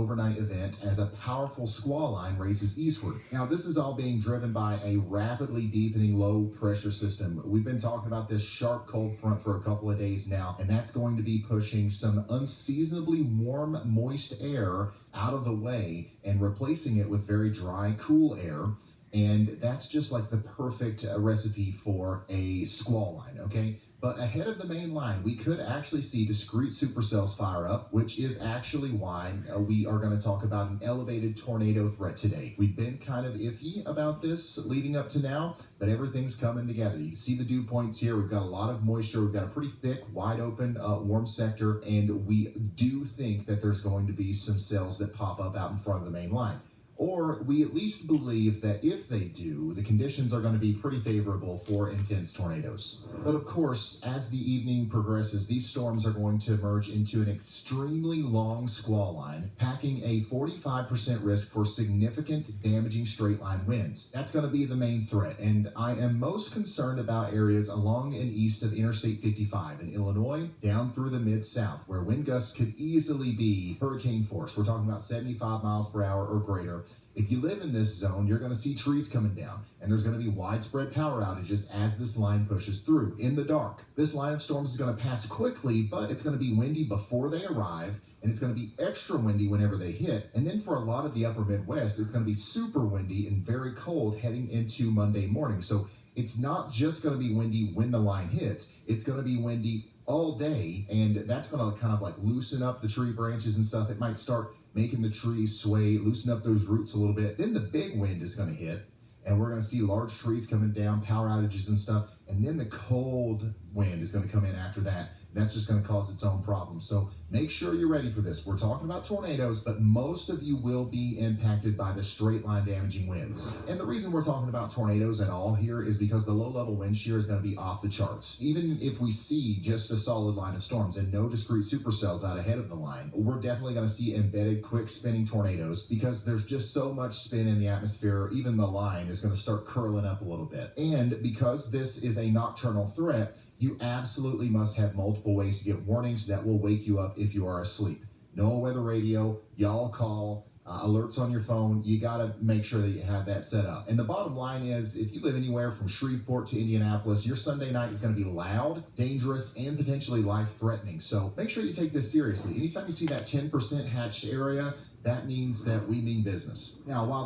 overnight event as a powerful squall line races eastward. Now, this is all being driven by a rapidly deepening low pressure system. We've been talking about this sharp cold front for a couple of days now, and that's going to be pushing some unseasonably warm, moist air out of the way and replacing it with very dry, cool air. And that's just like the perfect recipe for a squall line, okay? But ahead of the main line, we could actually see discrete supercells fire up, which is actually why we are going to talk about an elevated tornado threat today. We've been kind of iffy about this leading up to now, but everything's coming together. You can see the dew points here. We've got a lot of moisture. We've got a pretty thick, wide open, warm sector, and we do think that there's going to be some cells that pop up out in front of the main line. Or we at least believe that if they do, the conditions are going to be pretty favorable for intense tornadoes. But of course, as the evening progresses, these storms are going to emerge into an extremely long squall line, packing a 45% risk for significant damaging straight line winds. That's going to be the main threat, and I am most concerned about areas along and east of Interstate 55 in Illinois, down through the mid-south, where wind gusts could easily be hurricane force. We're talking about 75 miles per hour or greater. If you live in this zone, you're going to see trees coming down, and there's going to be widespread power outages as this line pushes through in the dark. This line of storms is going to pass quickly, but it's going to be windy before they arrive, and it's going to be extra windy whenever they hit. And then for a lot of the upper Midwest, it's going to be super windy and very cold heading into Monday morning. So it's not just going to be windy when the line hits, it's going to be windy all day, and that's going to kind of like loosen up the tree branches and stuff. It might start making the trees sway, loosen up those roots a little bit. Then the big wind is going to hit, and we're going to see large trees coming down, power outages and stuff, and then the cold wind is going to come in after that. That's just going to cause its own problems. So make sure you're ready for this. We're talking about tornadoes, but most of you will be impacted by the straight line damaging winds. And the reason we're talking about tornadoes at all here is because the low level wind shear is going to be off the charts. Even if we see just a solid line of storms and no discrete supercells out ahead of the line, we're definitely going to see embedded quick spinning tornadoes because there's just so much spin in the atmosphere. Even the line is going to start curling up a little bit. And because this is a nocturnal threat, you absolutely must have multiple ways to get warnings that will wake you up if you are asleep. NOAA weather radio, y'all call, alerts on your phone. You got to make sure that you have that set up. And the bottom line is, if you live anywhere from Shreveport to Indianapolis, your Sunday night is going to be loud, dangerous, and potentially life-threatening. So make sure you take this seriously. Anytime you see that 10% hatched area, that means that we mean business. Now, while